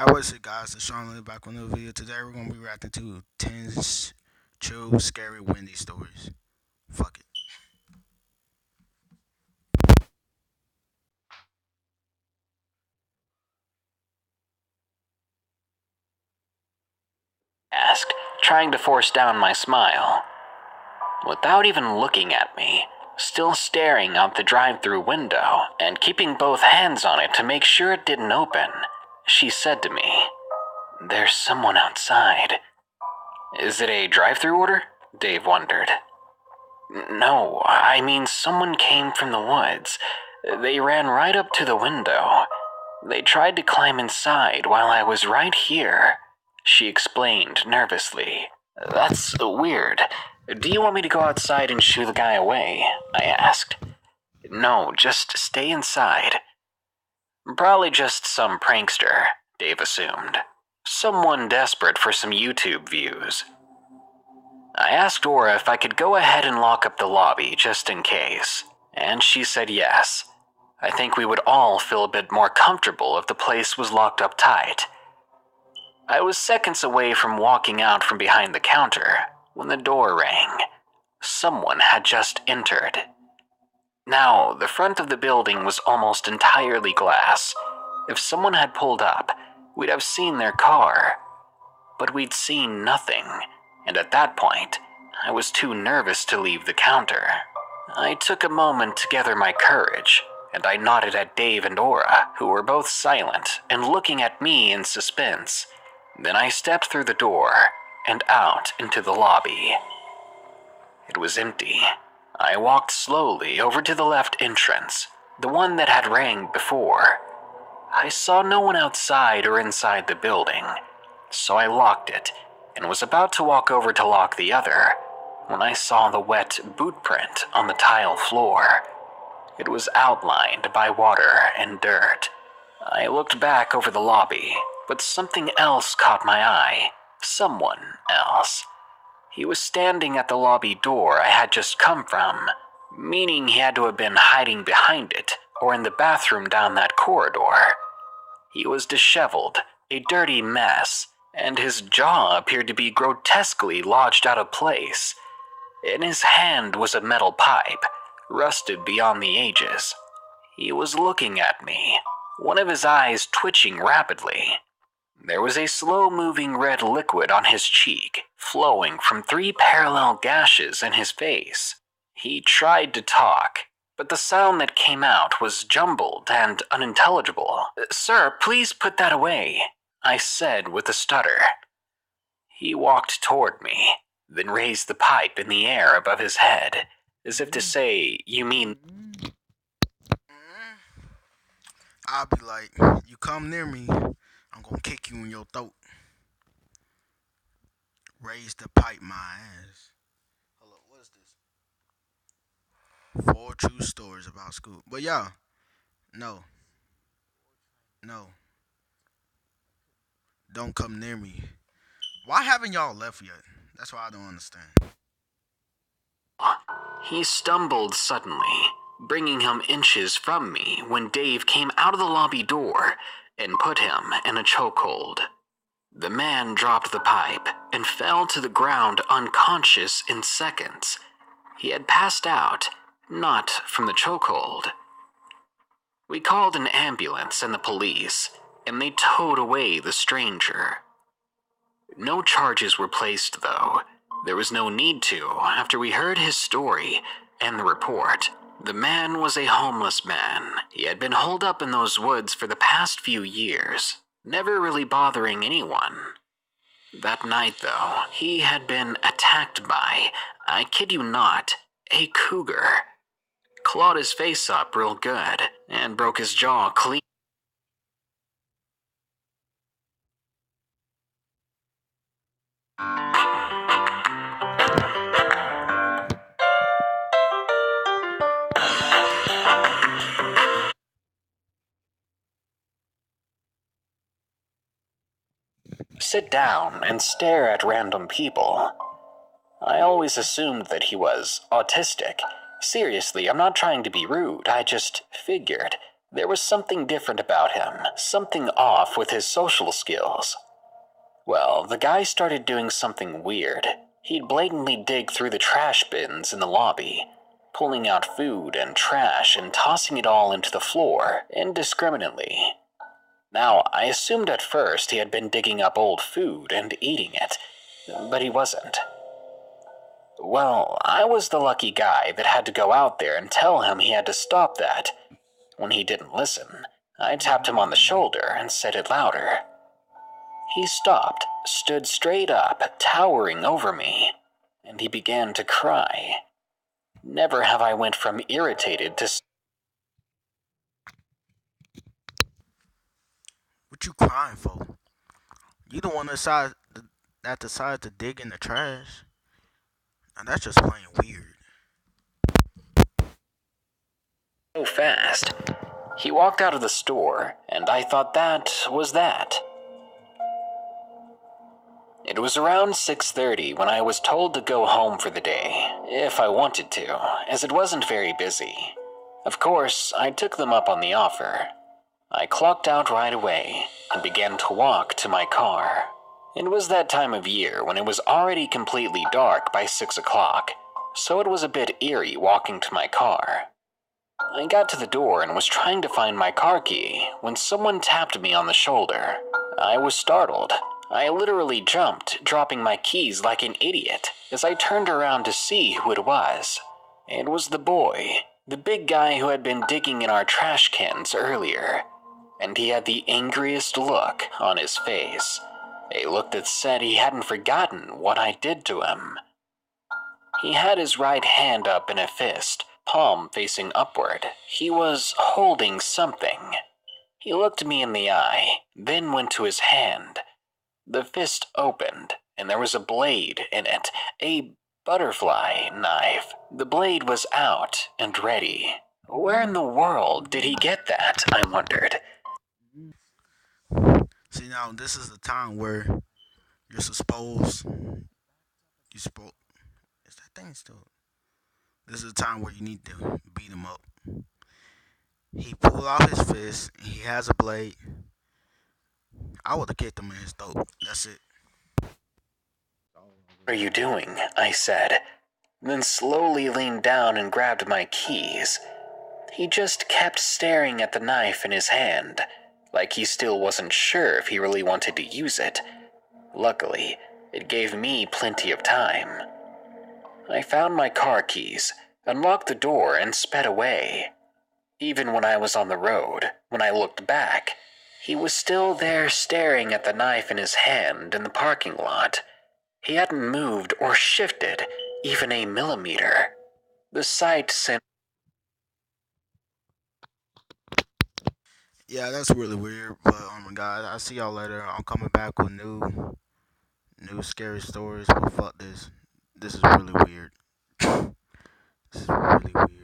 I was it, guys. The Sean Lee back on the video. Today we're gonna be reacting to 10 true scary Wendy stories. Fuck it. Asked, trying to force down my smile. Without even looking at me, still staring out the drive-through window and keeping both hands on it to make sure it didn't open, she said to me, "There's someone outside." "Is it a drive-through order?" Dave wondered. "No, I mean someone came from the woods. They ran right up to the window. They tried to climb inside while I was right here," she explained nervously. "That's weird. Do you want me to go outside and shoo the guy away?" I asked. "No, just stay inside." "Probably just some prankster," Dave assumed. "Someone desperate for some YouTube views." I asked Aura if I could go ahead and lock up the lobby just in case, and she said yes. I think we would all feel a bit more comfortable if the place was locked up tight. I was seconds away from walking out from behind the counter when the door rang. Someone had just entered. Now, the front of the building was almost entirely glass. If someone had pulled up, we'd have seen their car. But we'd seen nothing, and at that point, I was too nervous to leave the counter. I took a moment to gather my courage, and I nodded at Dave and Aura, who were both silent and looking at me in suspense. Then I stepped through the door and out into the lobby. It was empty. I walked slowly over to the left entrance, the one that had rang before. I saw no one outside or inside the building, so I locked it and was about to walk over to lock the other when I saw the wet boot print on the tile floor. It was outlined by water and dirt. I looked back over the lobby, but something else caught my eye. Someone else. He was standing at the lobby door I had just come from, meaning he had to have been hiding behind it or in the bathroom down that corridor. He was disheveled, a dirty mess, and his jaw appeared to be grotesquely lodged out of place. In his hand was a metal pipe, rusted beyond the ages. He was looking at me, one of his eyes twitching rapidly. There was a slow-moving red liquid on his cheek, flowing from 3 parallel gashes in his face. He tried to talk, but the sound that came out was jumbled and unintelligible. "Sir, please put that away," I said with a stutter. He walked toward me, then raised the pipe in the air above his head, as if to say, "You mean..." I'll be like, you come near me, I'm gonna kick you in your throat. Raise the pipe, my ass. Hold up, what is this? 4 true stories about school. But yeah, no, no, don't come near me. Why haven't y'all left yet? That's what I don't understand. He stumbled suddenly, bringing him inches from me when Dave came out of the lobby door and put him in a chokehold. The man dropped the pipe and fell to the ground unconscious in seconds. He had passed out, not from the chokehold. We called an ambulance and the police, and they towed away the stranger. No charges were placed, though. There was no need to after we heard his story and the report. The man was a homeless man. He had been holed up in those woods for the past few years, never really bothering anyone. That night, though, he had been attacked by, I kid you not, a cougar. Clawed his face up real good and broke his jaw clean. Sit down and stare at random people. I always assumed that he was autistic. Seriously, I'm not trying to be rude, I just figured. There was something different about him, something off with his social skills. Well, the guy started doing something weird. He'd blatantly dig through the trash bins in the lobby, pulling out food and trash and tossing it all into the floor indiscriminately. Now, I assumed at first he had been digging up old food and eating it, but he wasn't. Well, I was the lucky guy that had to go out there and tell him he had to stop that. When he didn't listen, I tapped him on the shoulder and said it louder. He stopped, stood straight up, towering over me, and he began to cry. Never have I went from irritated to... What you crying for? You the one that decided to dig in the trash. And that's just plain weird. So fast. He walked out of the store, and I thought that was that. It was around 6:30 when I was told to go home for the day, if I wanted to, as it wasn't very busy. Of course, I took them up on the offer. I clocked out right away and began to walk to my car. It was that time of year when it was already completely dark by 6 o'clock, so it was a bit eerie walking to my car. I got to the door and was trying to find my car key when someone tapped me on the shoulder. I was startled. I literally jumped, dropping my keys like an idiot as I turned around to see who it was. It was the boy, the big guy who had been digging in our trash cans earlier, and he had the angriest look on his face, a look that said he hadn't forgotten what I did to him. He had his right hand up in a fist, palm facing upward. He was holding something. He looked me in the eye, then went to his hand. The fist opened, and there was a blade in it, a butterfly knife. The blade was out and ready. Where in the world did he get that, I wondered. See, now this is the time where you're supposed you supposed is that thing still? This is the time where you need to beat him up. He pulled out his fist. And he has a blade. I would have kicked him in his throat. That's it. What are you doing? I said, then slowly leaned down and grabbed my keys. He just kept staring at the knife in his hand, like he still wasn't sure if he really wanted to use it. Luckily, it gave me plenty of time. I found my car keys, unlocked the door, and sped away. Even when I was on the road, when I looked back, he was still there staring at the knife in his hand in the parking lot. He hadn't moved or shifted even a millimeter. The sight sent... Yeah, that's really weird. But oh my god, I'll see y'all later. I'm coming back with new scary stories. But fuck this. This is really weird. This is really weird.